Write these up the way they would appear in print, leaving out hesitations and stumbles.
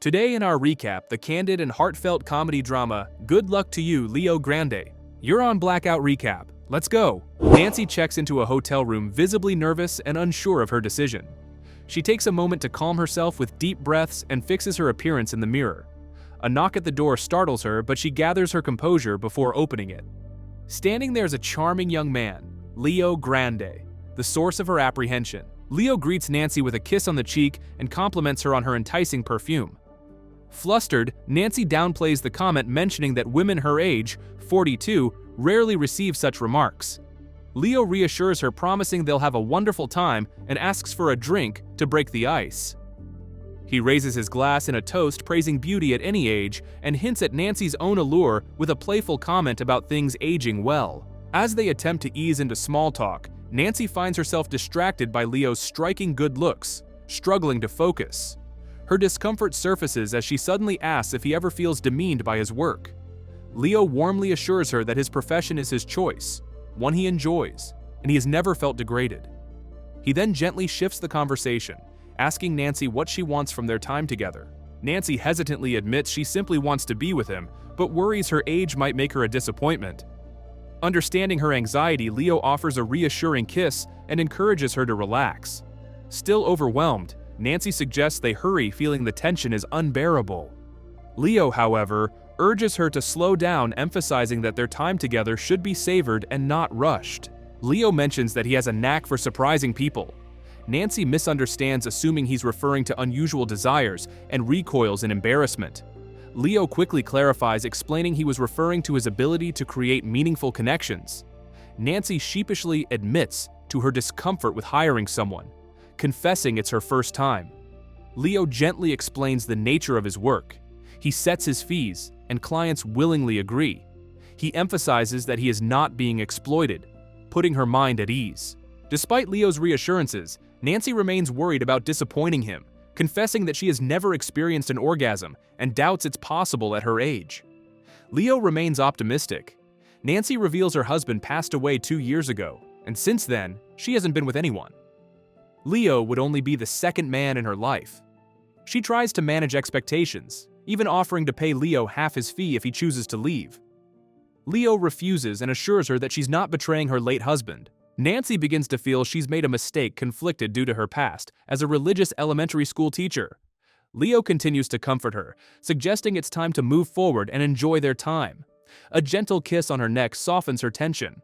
Today in our recap, the candid and heartfelt comedy drama, Good Luck to You, Leo Grande. You're on Blackout Recap. Let's go. Nancy checks into a hotel room visibly nervous and unsure of her decision. She takes a moment to calm herself with deep breaths and fixes her appearance in the mirror. A knock at the door startles her, but she gathers her composure before opening it. Standing there is a charming young man, Leo Grande, the source of her apprehension. Leo greets Nancy with a kiss on the cheek and compliments her on her enticing perfume. Flustered, Nancy downplays the comment, mentioning that women her age, 42, rarely receive such remarks. Leo reassures her, promising they'll have a wonderful time, and asks for a drink to break the ice. He raises his glass in a toast, praising beauty at any age, and hints at Nancy's own allure with a playful comment about things aging well. As they attempt to ease into small talk, Nancy finds herself distracted by Leo's striking good looks, struggling to focus. Her discomfort surfaces as she suddenly asks if he ever feels demeaned by his work. Leo warmly assures her that his profession is his choice, one he enjoys, and he has never felt degraded. He then gently shifts the conversation, asking Nancy what she wants from their time together. Nancy hesitantly admits she simply wants to be with him, but worries her age might make her a disappointment. Understanding her anxiety, Leo offers a reassuring kiss and encourages her to relax. Still overwhelmed, Nancy suggests they hurry, feeling the tension is unbearable. Leo, however, urges her to slow down, emphasizing that their time together should be savored and not rushed. Leo mentions that he has a knack for surprising people. Nancy misunderstands, assuming he's referring to unusual desires, and recoils in embarrassment. Leo quickly clarifies, explaining he was referring to his ability to create meaningful connections. Nancy sheepishly admits to her discomfort with hiring someone, confessing it's her first time. Leo gently explains the nature of his work. He sets his fees, and clients willingly agree. He emphasizes that he is not being exploited, putting her mind at ease. Despite Leo's reassurances, Nancy remains worried about disappointing him, confessing that she has never experienced an orgasm and doubts it's possible at her age. Leo remains optimistic. Nancy reveals her husband passed away 2 years ago, and since then, she hasn't been with anyone. Leo would only be the second man in her life. She tries to manage expectations, even offering to pay Leo half his fee if he chooses to leave. Leo refuses and assures her that she's not betraying her late husband. Nancy begins to feel she's made a mistake, conflicted due to her past as a religious elementary school teacher. Leo continues to comfort her, suggesting it's time to move forward and enjoy their time. A gentle kiss on her neck softens her tension.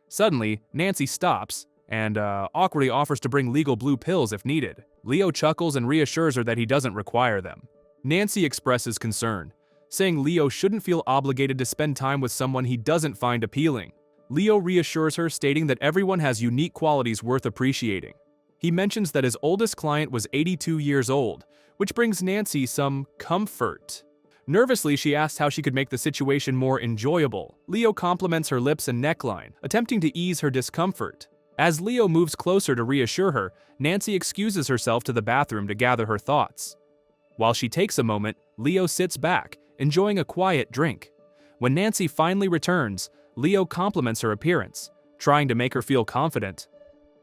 Suddenly, Nancy stops and awkwardly offers to bring legal blue pills if needed. Leo chuckles and reassures her that he doesn't require them. Nancy expresses concern, saying Leo shouldn't feel obligated to spend time with someone he doesn't find appealing. Leo reassures her, stating that everyone has unique qualities worth appreciating. He mentions that his oldest client was 82 years old, which brings Nancy some comfort. Nervously, she asks how she could make the situation more enjoyable. Leo compliments her lips and neckline, attempting to ease her discomfort. As Leo moves closer to reassure her, Nancy excuses herself to the bathroom to gather her thoughts. While she takes a moment, Leo sits back, enjoying a quiet drink. When Nancy finally returns, Leo compliments her appearance, trying to make her feel confident.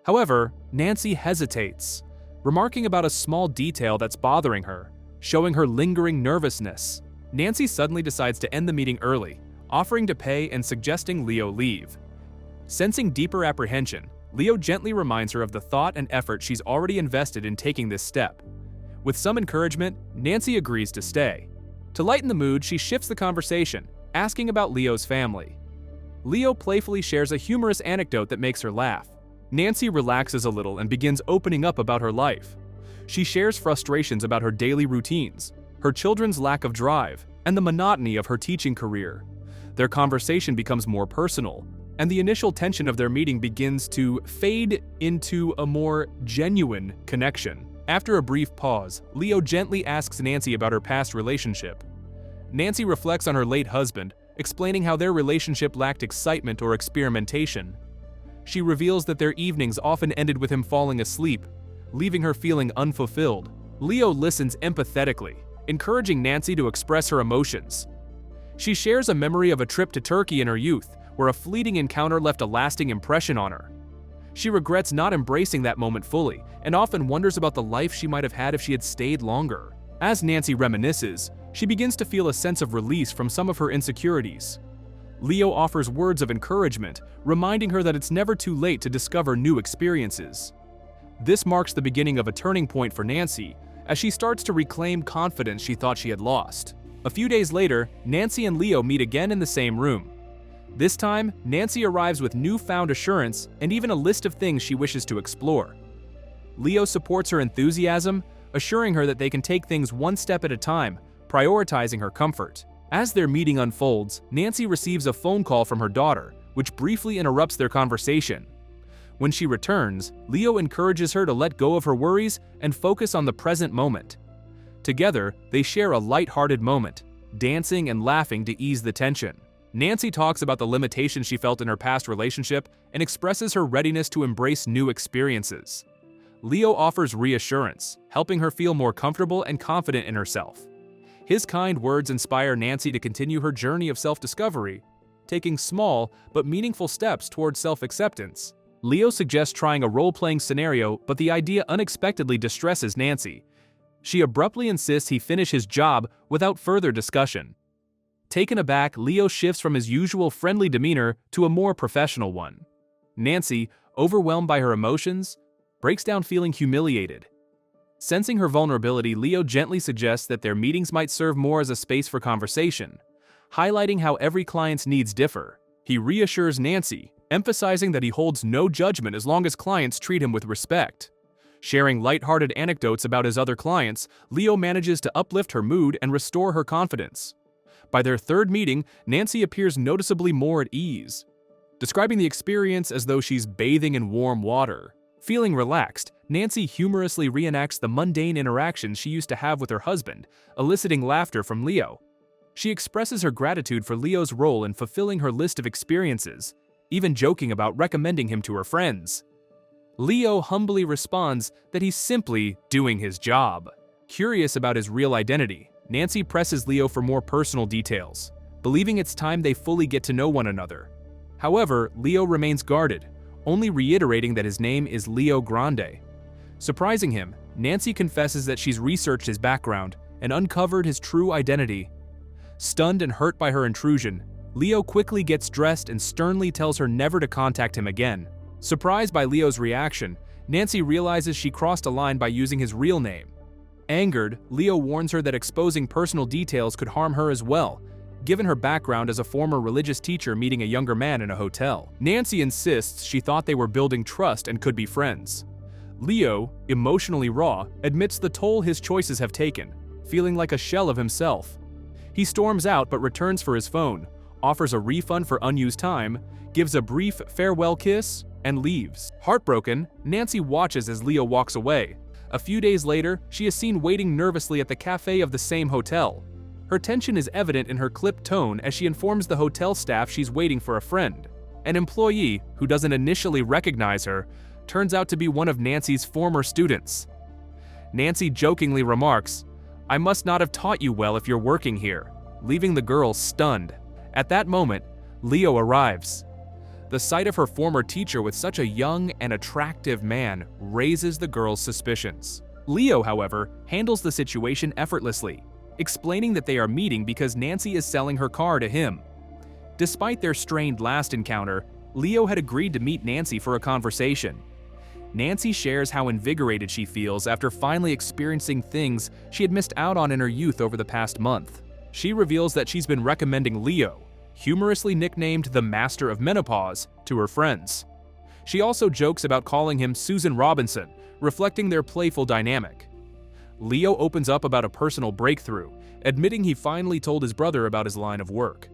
However, Nancy hesitates, remarking about a small detail that's bothering her, showing her lingering nervousness. Nancy suddenly decides to end the meeting early, offering to pay and suggesting Leo leave. Sensing deeper apprehension, Leo gently reminds her of the thought and effort she's already invested in taking this step. With some encouragement, Nancy agrees to stay. To lighten the mood, she shifts the conversation, asking about Leo's family. Leo playfully shares a humorous anecdote that makes her laugh. Nancy relaxes a little and begins opening up about her life. She shares frustrations about her daily routines, her children's lack of drive, and the monotony of her teaching career. Their conversation becomes more personal, and the initial tension of their meeting begins to fade into a more genuine connection. After a brief pause, Leo gently asks Nancy about her past relationship. Nancy reflects on her late husband, explaining how their relationship lacked excitement or experimentation. She reveals that their evenings often ended with him falling asleep, leaving her feeling unfulfilled. Leo listens empathetically, encouraging Nancy to express her emotions. She shares a memory of a trip to Turkey in her youth, where a fleeting encounter left a lasting impression on her. She regrets not embracing that moment fully, and often wonders about the life she might have had if she had stayed longer. As Nancy reminisces, she begins to feel a sense of release from some of her insecurities. Leo offers words of encouragement, reminding her that it's never too late to discover new experiences. This marks the beginning of a turning point for Nancy, as she starts to reclaim confidence she thought she had lost. A few days later, Nancy and Leo meet again in the same room. This time, Nancy arrives with newfound assurance and even a list of things she wishes to explore. Leo supports her enthusiasm, assuring her that they can take things one step at a time, prioritizing her comfort. As their meeting unfolds, Nancy receives a phone call from her daughter, which briefly interrupts their conversation. When she returns, Leo encourages her to let go of her worries and focus on the present moment. Together, they share a light-hearted moment, dancing and laughing to ease the tension. Nancy talks about the limitations she felt in her past relationship and expresses her readiness to embrace new experiences. Leo offers reassurance, helping her feel more comfortable and confident in herself. His kind words inspire Nancy to continue her journey of self-discovery, taking small but meaningful steps towards self-acceptance. Leo suggests trying a role-playing scenario, but the idea unexpectedly distresses Nancy. She abruptly insists he finish his job without further discussion. Taken aback, Leo shifts from his usual friendly demeanor to a more professional one. Nancy, overwhelmed by her emotions, breaks down feeling humiliated. Sensing her vulnerability, Leo gently suggests that their meetings might serve more as a space for conversation, highlighting how every client's needs differ. He reassures Nancy, emphasizing that he holds no judgment as long as clients treat him with respect. Sharing lighthearted anecdotes about his other clients, Leo manages to uplift her mood and restore her confidence. By their third meeting, Nancy appears noticeably more at ease, describing the experience as though she's bathing in warm water. Feeling relaxed, Nancy humorously reenacts the mundane interactions she used to have with her husband, eliciting laughter from Leo. She expresses her gratitude for Leo's role in fulfilling her list of experiences, even joking about recommending him to her friends. Leo humbly responds that he's simply doing his job. Curious about his real identity, Nancy presses Leo for more personal details, believing it's time they fully get to know one another. However, Leo remains guarded, only reiterating that his name is Leo Grande. Surprising him, Nancy confesses that she's researched his background and uncovered his true identity. Stunned and hurt by her intrusion, Leo quickly gets dressed and sternly tells her never to contact him again. Surprised by Leo's reaction, Nancy realizes she crossed a line by using his real name. Angered, Leo warns her that exposing personal details could harm her as well, given her background as a former religious teacher meeting a younger man in a hotel. Nancy insists she thought they were building trust and could be friends. Leo, emotionally raw, admits the toll his choices have taken, feeling like a shell of himself. He storms out but returns for his phone, offers a refund for unused time, gives a brief farewell kiss, and leaves. Heartbroken, Nancy watches as Leo walks away. A few days later, she is seen waiting nervously at the cafe of the same hotel. Her tension is evident in her clipped tone as she informs the hotel staff she's waiting for a friend. An employee, who doesn't initially recognize her, turns out to be one of Nancy's former students. Nancy jokingly remarks, "I must not have taught you well if you're working here," leaving the girl stunned. At that moment, Leo arrives. The sight of her former teacher with such a young and attractive man raises the girl's suspicions. Leo, however, handles the situation effortlessly, explaining that they are meeting because Nancy is selling her car to him. Despite their strained last encounter, Leo had agreed to meet Nancy for a conversation. Nancy shares how invigorated she feels after finally experiencing things she had missed out on in her youth over the past month. She reveals that she's been recommending Leo, humorously nicknamed the Master of Menopause, to her friends. She also jokes about calling him Susan Robinson, reflecting their playful dynamic. Leo opens up about a personal breakthrough, admitting he finally told his brother about his line of work.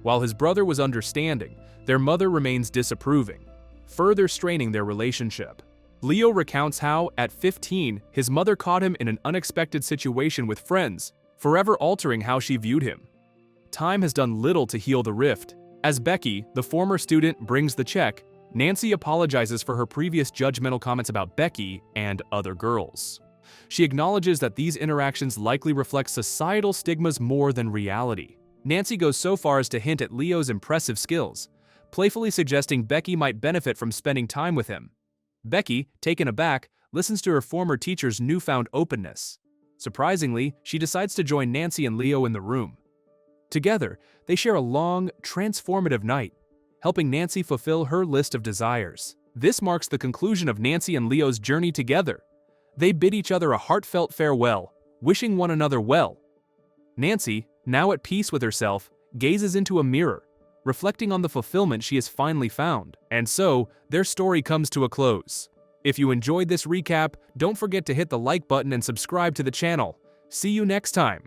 While his brother was understanding, their mother remains disapproving, further straining their relationship. Leo recounts how, at 15, his mother caught him in an unexpected situation with friends, forever altering how she viewed him. Time has done little to heal the rift. As Becky, the former student, brings the check, Nancy apologizes for her previous judgmental comments about Becky and other girls. She acknowledges that these interactions likely reflect societal stigmas more than reality. Nancy goes so far as to hint at Leo's impressive skills, playfully suggesting Becky might benefit from spending time with him. Becky, taken aback, listens to her former teacher's newfound openness. Surprisingly, she decides to join Nancy and Leo in the room. Together, they share a long, transformative night, helping Nancy fulfill her list of desires. This marks the conclusion of Nancy and Leo's journey together. They bid each other a heartfelt farewell, wishing one another well. Nancy, now at peace with herself, gazes into a mirror, reflecting on the fulfillment she has finally found. And so, their story comes to a close. If you enjoyed this recap, don't forget to hit the like button and subscribe to the channel. See you next time.